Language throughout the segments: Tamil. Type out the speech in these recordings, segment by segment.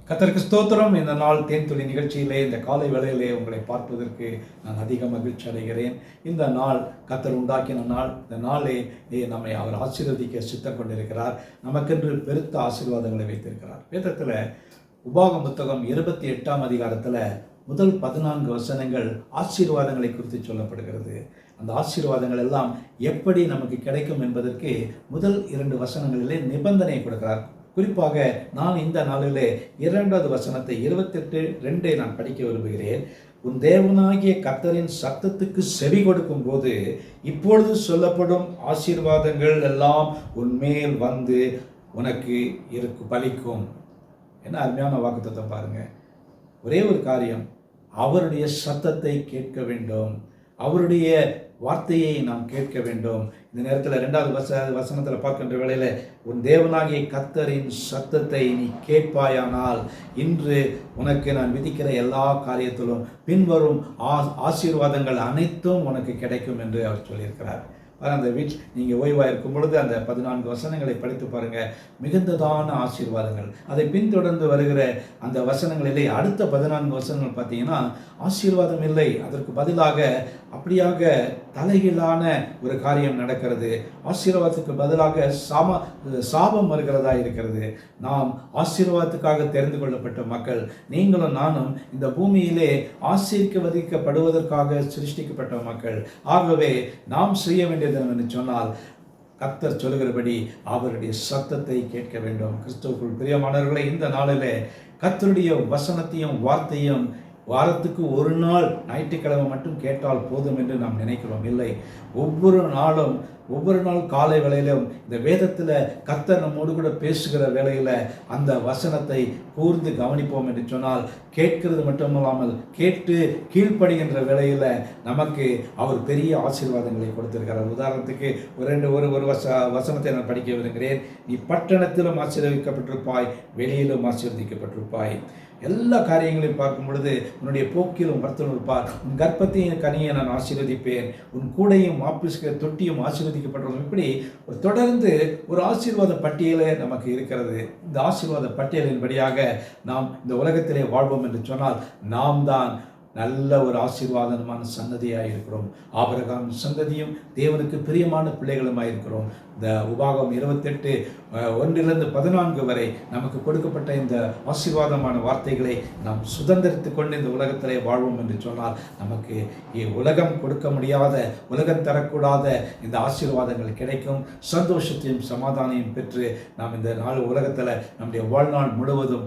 கர்த்தருக்கு ஸ்தோத்திரம். இந்த நாள் தேன்துளி நிகழ்ச்சியிலே இந்த காலை வேளையிலே உங்களை பார்ப்பதற்கு நான் அதிக மகிழ்ச்சி அடைகிறேன். இந்த நாள் கர்த்தர் உண்டாக்கின நாள். இந்த நாளே நம்மை அவர் ஆசீர்வதிக்க சித்தம் கொண்டிருக்கிறார். நமக்கென்று பெருத்த ஆசீர்வாதங்களை வைத்திருக்கிறார். வேதத்தில் உபாகம் புத்தகம் 28ஆம் அதிகாரத்தில் முதல் 14 வசனங்கள் ஆசீர்வாதங்களை குறித்து சொல்லப்படுகிறது. அந்த ஆசீர்வாதங்கள் எல்லாம் எப்படி நமக்கு கிடைக்கும் என்பதற்கு முதல் 2 வசனங்களிலே நிபந்தனை கொடுக்கிறார். குறிப்பாக நான் இந்த நாளிலே 2வது வசனத்தை 28:2 நான் படிக்க விரும்புகிறேன். உன் தேவனாகிய கர்த்தரின் சத்தத்துக்கு செவி கொடுக்கும் போது இப்பொழுது சொல்லப்படும் ஆசீர்வாதங்கள் எல்லாம் உன்மேல் வந்து உனக்கு பலிக்கும். என்ன அருமையான வாக்குத்தத்தம் பாருங்க. ஒரே ஒரு காரியம், அவருடைய சத்தத்தை கேட்க வேண்டும், அவருடைய வார்த்தையை நாம் கேட்க வேண்டும். இந்த நேரத்தில் 2வது வசனத்தில் பார்க்கின்ற வேளையில் உன் தேவனாகிய கர்த்தரின் சத்தத்தை நீ கேட்பாயானால் இன்று உனக்கு நான் விதிக்கிற எல்லா காரியத்திலும் பின்வரும் ஆசீர்வாதங்கள் அனைத்தும் உனக்கு கிடைக்கும் என்று அவர் சொல்லியிருக்கிறார். அந்த நீங்கள் ஓய்வாக இருக்கும் பொழுது அந்த 14 வசனங்களை படித்து பாருங்கள். மிகுந்ததான ஆசீர்வாதங்கள். அதை பின்தொடர்ந்து வருகிற அந்த வசனங்களிலே அடுத்த 14 வசனங்கள் பார்த்தீங்கன்னா ஆசீர்வாதம் இல்லை, அதற்கு பதிலாக அப்படியாக தலைகீழான ஒரு காரியம் நடக்கிறது. ஆசீர்வாதத்துக்கு பதிலாக சாபம் வருகிறதா இருக்கிறது. நாம் ஆசீர்வாதத்துக்காக தெரிந்து கொள்ளப்பட்ட மக்கள், நீங்களும் நானும் இந்த பூமியிலே ஆசீர்வதிக்கப்படுவதற்காக சிருஷ்டிக்கப்பட்ட மக்கள். ஆகவே நாம் செய்ய வேண்டியது என்று சொன்னால் கர்த்தர் சொல்லுகிறபடி அவருடைய சத்தத்தை கேட்க வேண்டும். கிறிஸ்துவுக்குள் பிரியமானவர்களே, இந்த நாளிலே கர்த்தருடைய வசனத்தையும் வார்த்தையும் வாரத்துக்கு ஒரு நாள் ஞாயிற்றுக்கிழமை மட்டும் கேட்டால் போதும் என்று நாம் நினைக்கிறோம். இல்லை, ஒவ்வொரு நாள் காலை வேளையிலும் இந்த வேதத்தில் கர்த்தர் நம்மோடு கூட பேசுகிற வேளையில் அந்த வசனத்தை கூர்ந்து கவனிப்போம் என்று சொன்னால் கேட்கிறது மட்டுமல்லாமல் கேட்டு கீழ்ப்படுகின்ற வேளையில் நமக்கு அவர் பெரிய ஆசீர்வாதங்களை கொடுத்திருக்கிறார். உதாரணத்துக்கு ஒரு வசனத்தை நான் படிக்க விரும்புகிறேன். நீ பட்டணத்திலும் ஆசீர்வதிக்கப்பட்டிருப்பாய், வெளியிலும் ஆசீர்வதிக்கப்பட்டிருப்பாய். எல்லா காரியங்களையும் பார்க்கும் பொழுது உன்னுடைய போக்கிலும் வர்த்தனிருப்பார். உன் கர்ப்பத்தையும் கனியை நான் ஆசீர்வதிப்பேன், உன் கூடையும் மாப்பிள்கிற தொட்டியும் ஆசீர்வதிக்கப்பட்டிருக்கும். இப்படி தொடர்ந்து ஒரு ஆசீர்வாத பட்டியலே நமக்கு இருக்கிறது. இந்த ஆசீர்வாத பட்டியலின்படியாக நாம் இந்த உலகத்திலே வாழ்வோம் என்று சொன்னால் நாம் தான் நல்ல ஒரு ஆசீர்வாதமான சந்ததியாக இருக்கிறோம். ஆபிரகாம் சந்ததியும் தேவனுக்கு பிரியமான பிள்ளைகளுமாக இருக்கிறோம். இந்த உபாகம் 28:1-14 வரை நமக்கு கொடுக்கப்பட்ட இந்த ஆசீர்வாதமான வார்த்தைகளை நாம் சுதந்திரித்து கொண்டு இந்த உலகத்திலே வாழ்வோம் என்று சொன்னால் நமக்கு உலகம் கொடுக்க முடியாத, உலகம் தரக்கூடாத இந்த ஆசீர்வாதங்கள் கிடைக்கும். சந்தோஷத்தையும் சமாதானையும் பெற்று நாம் இந்த நாள் உலகத்தில் நம்முடைய வாழ்நாள் முழுவதும்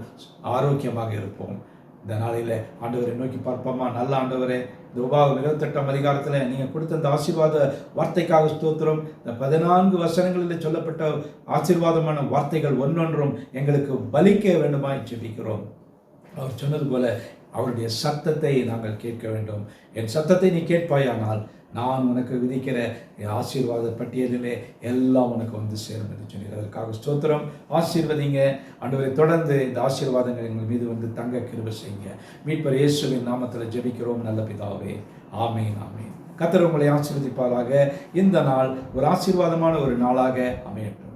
ஆரோக்கியமாக இருப்போம். இந்த நாளில் ஆண்டவரை நோக்கி பார்ப்போமா? நல்ல ஆண்டவரே, இந்த உபாகம் 28ஆம் அதிகாரத்தில் நீங்கள் கொடுத்த இந்த ஆசீர்வாத வார்த்தைக்காக ஸ்தோத்திரம். இந்த 14 வசனங்களில் சொல்லப்பட்ட ஆசீர்வாதமான வார்த்தைகள் ஒன்றொன்றும் எங்களுக்கு பலிக்க வேண்டுமாய் ஜெபிக்கிறோம். அவர் சொன்னது போல அவருடைய சத்தத்தை நாங்கள் கேட்க வேண்டும். என் சத்தத்தை நீ கேட்பாயானால் நான் உனக்கு விதிக்கிற ஆசீர்வாத பட்டியலிலே எல்லாம் உனக்கு வந்து சேரும் என்று சொன்னீர். அதற்காக ஸ்தோத்திரம். ஆசீர்வதிங்க ஆண்டவரை. தொடர்ந்து இந்த ஆசீர்வாதங்கள் எங்கள் மீது வந்து தங்க கிருபை செய்யுங்க. மீட்பர் இயேசுவின் நாமத்தில் ஜெபிக்கிறோம் நல்ல பிதாவே. ஆமேன், ஆமேன். கர்த்தர் உங்களை ஆசீர்வதிப்பாராக. இந்த நாள் ஒரு ஆசீர்வாதமான ஒரு நாளாக அமையட்டும்.